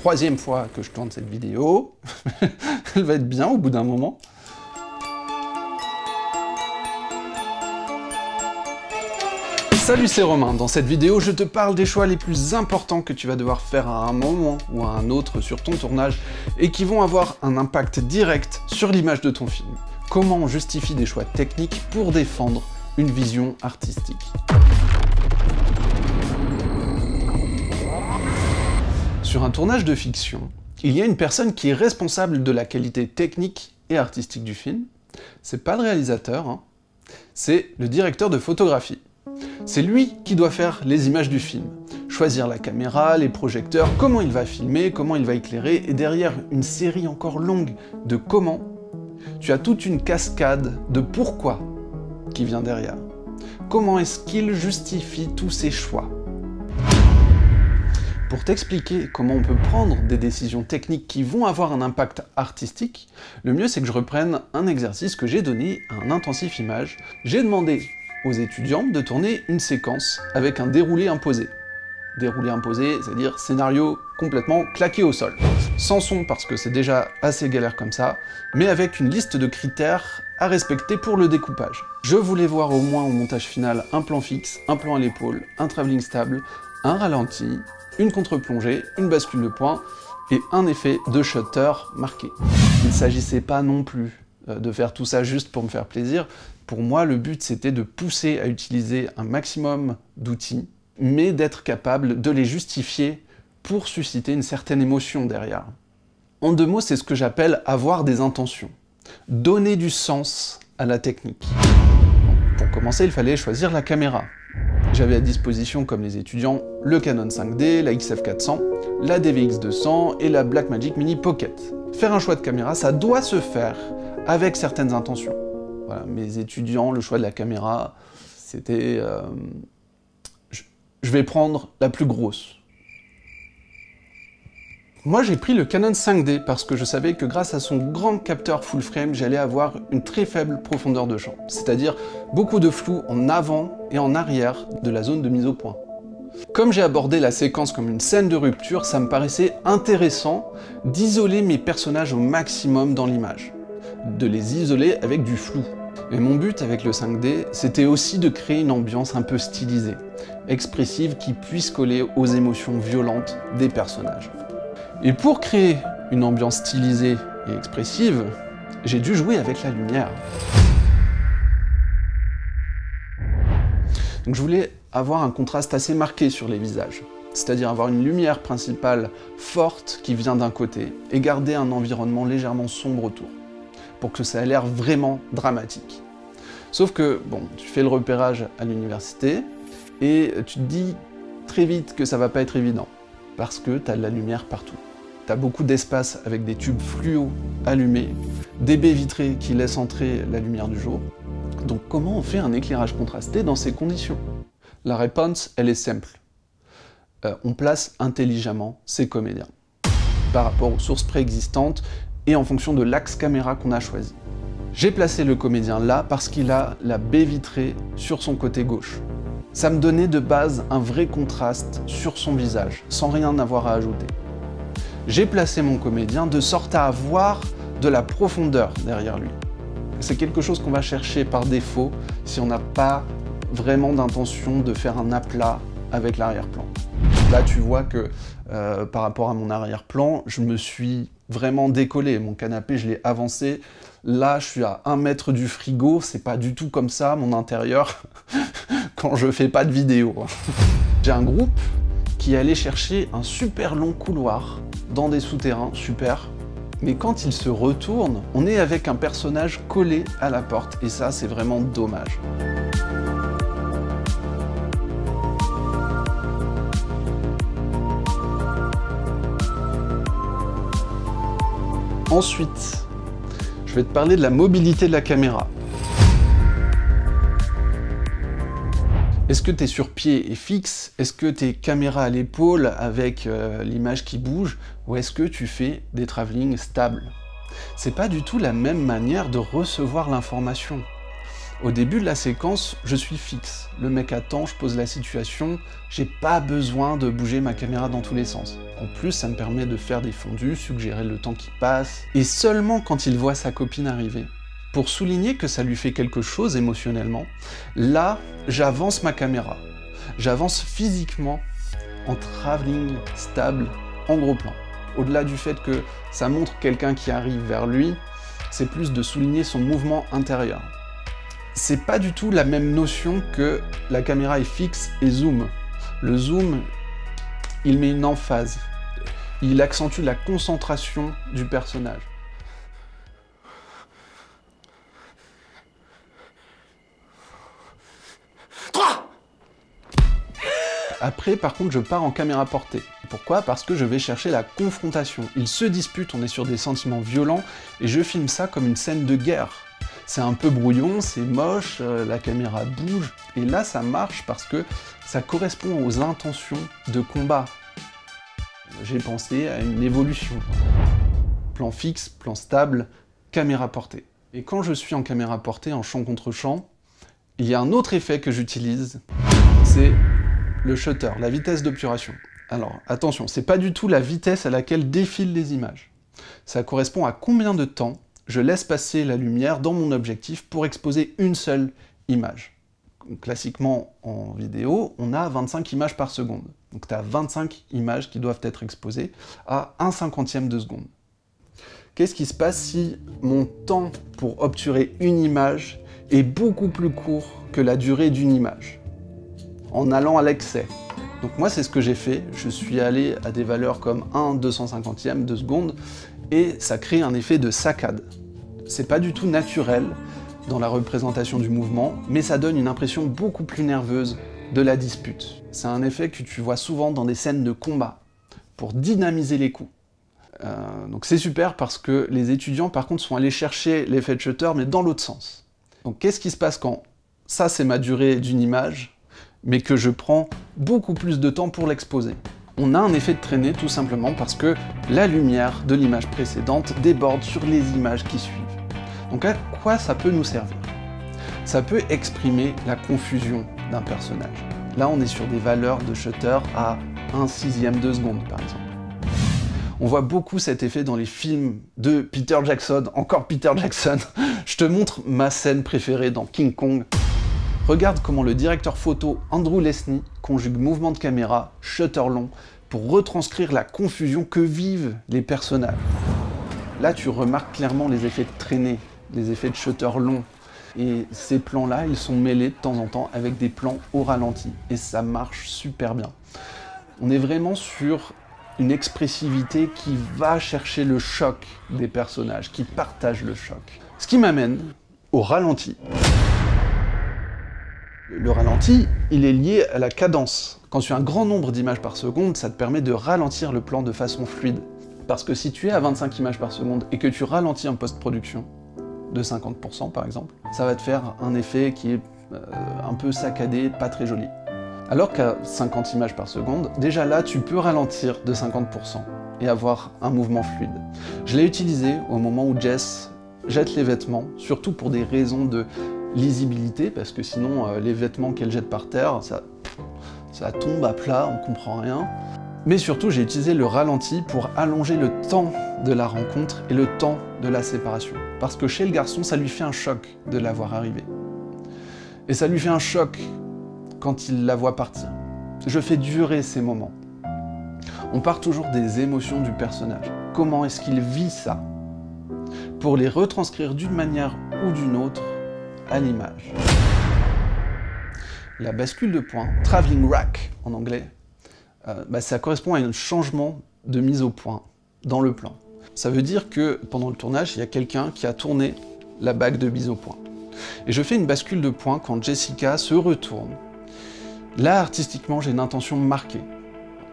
troisième fois que je tourne cette vidéo. Elle va être bien au bout d'un moment. Salut, c'est Romain. Dans cette vidéo, je te parle des choix les plus importants que tu vas devoir faire à un moment ou à un autre sur ton tournage et qui vont avoir un impact direct sur l'image de ton film. Comment on justifie des choix techniques pour défendre une vision artistique. Sur un tournage de fiction, il y a une personne qui est responsable de la qualité technique et artistique du film. C'est pas le réalisateur, hein. C'est le directeur de photographie. C'est lui qui doit faire les images du film, choisir la caméra, les projecteurs, comment il va filmer, comment il va éclairer, et derrière une série encore longue de comment, tu as toute une cascade de pourquoi qui vient derrière. Comment est-ce qu'il justifie tous ses choix? Pour t'expliquer comment on peut prendre des décisions techniques qui vont avoir un impact artistique, le mieux c'est que je reprenne un exercice que j'ai donné à un intensif image. J'ai demandé aux étudiants de tourner une séquence avec un déroulé imposé. Déroulé imposé, c'est-à-dire scénario complètement claqué au sol. Sans son parce que c'est déjà assez galère comme ça, mais avec une liste de critères à respecter pour le découpage. Je voulais voir au moins au montage final un plan fixe, un plan à l'épaule, un travelling stable, un ralenti, une contre-plongée, une bascule de point et un effet de shutter marqué. Il ne s'agissait pas non plus de faire tout ça juste pour me faire plaisir. Pour moi, le but c'était de pousser à utiliser un maximum d'outils, mais d'être capable de les justifier pour susciter une certaine émotion derrière. En deux mots, c'est ce que j'appelle avoir des intentions. Donner du sens à la technique. Pour commencer, il fallait choisir la caméra. J'avais à disposition, comme les étudiants, le Canon 5D, la XF400, la DVX200 et la Blackmagic Mini Pocket. Faire un choix de caméra, ça doit se faire avec certaines intentions. Voilà, mes étudiants, le choix de la caméra, c'était... je vais prendre la plus grosse. Moi, j'ai pris le Canon 5D parce que je savais que grâce à son grand capteur full frame, j'allais avoir une très faible profondeur de champ, c'est-à-dire beaucoup de flou en avant et en arrière de la zone de mise au point. Comme j'ai abordé la séquence comme une scène de rupture, ça me paraissait intéressant d'isoler mes personnages au maximum dans l'image, de les isoler avec du flou. Et mon but avec le 5D, c'était aussi de créer une ambiance un peu stylisée, expressive qui puisse coller aux émotions violentes des personnages. Et pour créer une ambiance stylisée et expressive, j'ai dû jouer avec la lumière. Donc je voulais avoir un contraste assez marqué sur les visages, c'est-à-dire avoir une lumière principale forte qui vient d'un côté et garder un environnement légèrement sombre autour, pour que ça ait l'air vraiment dramatique. Sauf que, bon, tu fais le repérage à l'université et tu te dis très vite que ça va pas être évident, parce que tu as de la lumière partout. Tu as beaucoup d'espace avec des tubes fluo allumés, des baies vitrées qui laissent entrer la lumière du jour. Donc comment on fait un éclairage contrasté dans ces conditions? La réponse, elle est simple. On place intelligemment ces comédiens, par rapport aux sources préexistantes et en fonction de l'axe caméra qu'on a choisi. J'ai placé le comédien là parce qu'il a la baie vitrée sur son côté gauche. Ça me donnait de base un vrai contraste sur son visage, sans rien avoir à ajouter. J'ai placé mon comédien de sorte à avoir de la profondeur derrière lui. C'est quelque chose qu'on va chercher par défaut si on n'a pas vraiment d'intention de faire un aplat avec l'arrière-plan. Là, tu vois que par rapport à mon arrière-plan, je me suis vraiment décollé. Mon canapé, je l'ai avancé. Là, je suis à 1 mètre du frigo. C'est pas du tout comme ça, mon intérieur, quand je fais pas de vidéo. J'ai un groupe qui allait chercher un super long couloir dans des souterrains, super. Mais quand il se retourne, on est avec un personnage collé à la porte. Et ça, c'est vraiment dommage. Ensuite, je vais te parler de la mobilité de la caméra. Est-ce que tu es sur pied et fixe? Est-ce que tu es caméra à l'épaule avec l'image qui bouge? Ou est-ce que tu fais des travelling stables? C'est pas du tout la même manière de recevoir l'information. Au début de la séquence, je suis fixe. Le mec attend, je pose la situation, j'ai pas besoin de bouger ma caméra dans tous les sens. En plus, ça me permet de faire des fondus, suggérer le temps qui passe. Et seulement quand il voit sa copine arriver, pour souligner que ça lui fait quelque chose émotionnellement, là, j'avance ma caméra. J'avance physiquement en travelling stable en gros plan. Au-delà du fait que ça montre quelqu'un qui arrive vers lui, c'est plus de souligner son mouvement intérieur. C'est pas du tout la même notion que la caméra est fixe et zoom. Le zoom, il met une emphase. Il accentue la concentration du personnage. Après, par contre, je pars en caméra portée. Pourquoi? Parce que je vais chercher la confrontation. Ils se disputent, on est sur des sentiments violents, et je filme ça comme une scène de guerre. C'est un peu brouillon, c'est moche, la caméra bouge, et là ça marche parce que ça correspond aux intentions de combat. J'ai pensé à une évolution. Plan fixe, plan stable, caméra portée. Et quand je suis en caméra portée, en champ contre champ, il y a un autre effet que j'utilise, c'est le shutter, la vitesse d'obturation. Alors attention, c'est pas du tout la vitesse à laquelle défilent les images. Ça correspond à combien de temps je laisse passer la lumière dans mon objectif pour exposer une seule image. Classiquement, en vidéo, on a 25 images par seconde. Donc tu as 25 images qui doivent être exposées à 1/50e de seconde. Qu'est-ce qui se passe si mon temps pour obturer une image est beaucoup plus court que la durée d'une image, en allant à l'excès? Donc moi, c'est ce que j'ai fait. Je suis allé à des valeurs comme 1/250e de seconde, et ça crée un effet de saccade. C'est pas du tout naturel dans la représentation du mouvement, mais ça donne une impression beaucoup plus nerveuse de la dispute. C'est un effet que tu vois souvent dans des scènes de combat, pour dynamiser les coups. Donc c'est super parce que les étudiants, par contre, sont allés chercher l'effet de shutter, mais dans l'autre sens. Donc qu'est-ce qui se passe quand ça, c'est ma durée d'une image, mais que je prends beaucoup plus de temps pour l'exposer? On a un effet de traînée tout simplement parce que la lumière de l'image précédente déborde sur les images qui suivent. Donc à quoi ça peut nous servir? Ça peut exprimer la confusion d'un personnage. Là, on est sur des valeurs de shutter à 1/6e de seconde, par exemple. On voit beaucoup cet effet dans les films de Peter Jackson, encore Peter Jackson. Je te montre ma scène préférée dans King Kong. Regarde comment le directeur photo Andrew Lesnie conjugue mouvement de caméra, shutter long, pour retranscrire la confusion que vivent les personnages. Là, tu remarques clairement les effets de traînée, les effets de shutter long. Et ces plans-là, ils sont mêlés de temps en temps avec des plans au ralenti. Et ça marche super bien. On est vraiment sur une expressivité qui va chercher le choc des personnages, qui partagent le choc. Ce qui m'amène au ralenti. Le ralenti, il est lié à la cadence. Quand tu as un grand nombre d'images par seconde, ça te permet de ralentir le plan de façon fluide. Parce que si tu es à 25 images par seconde et que tu ralentis en post-production, de 50% par exemple, ça va te faire un effet qui est un peu saccadé, pas très joli. Alors qu'à 50 images par seconde, déjà là, tu peux ralentir de 50% et avoir un mouvement fluide. Je l'ai utilisé au moment où Jess jette les vêtements, surtout pour des raisons de lisibilité, parce que sinon les vêtements qu'elle jette par terre, ça tombe à plat, on comprend rien. Mais surtout, j'ai utilisé le ralenti pour allonger le temps de la rencontre et le temps de la séparation. Parce que chez le garçon, ça lui fait un choc de la voir arriver. Et ça lui fait un choc quand il la voit partir. Je fais durer ces moments. On part toujours des émotions du personnage. Comment est-ce qu'il vit ça? Pour les retranscrire d'une manière ou d'une autre à l'image. La bascule de point, travelling rack en anglais, ça correspond à un changement de mise au point dans le plan. Ça veut dire que pendant le tournage, il y a quelqu'un qui a tourné la bague de mise au point. Et je fais une bascule de point quand Jessica se retourne. Là, artistiquement, j'ai une intention marquée.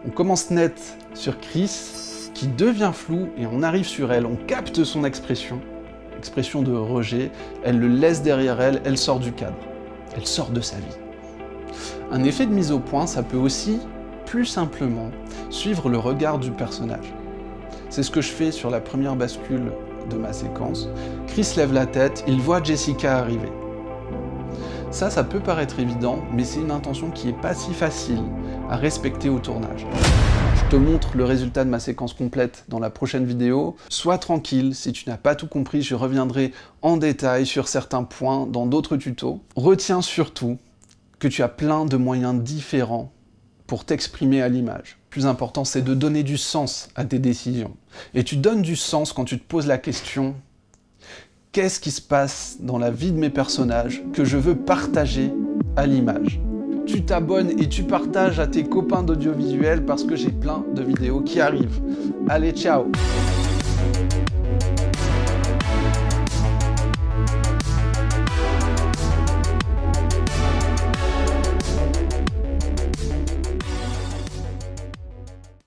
On commence net sur Chris, qui devient flou, et on arrive sur elle, on capte son expression de rejet, elle le laisse derrière elle, elle sort du cadre, elle sort de sa vie. Un effet de mise au point, ça peut aussi, plus simplement, suivre le regard du personnage. C'est ce que je fais sur la première bascule de ma séquence. Chris lève la tête, il voit Jessica arriver. Ça peut paraître évident, mais c'est une intention qui est pas si facile à respecter au tournage. Je te montre le résultat de ma séquence complète dans la prochaine vidéo. Sois tranquille, si tu n'as pas tout compris, je reviendrai en détail sur certains points dans d'autres tutos. Retiens surtout que tu as plein de moyens différents pour t'exprimer à l'image. Le plus important, c'est de donner du sens à tes décisions. Et tu donnes du sens quand tu te poses la question: qu'est-ce qui se passe dans la vie de mes personnages que je veux partager à l'image? Tu t'abonnes et tu partages à tes copains d'audiovisuel parce que j'ai plein de vidéos qui arrivent. Allez, ciao!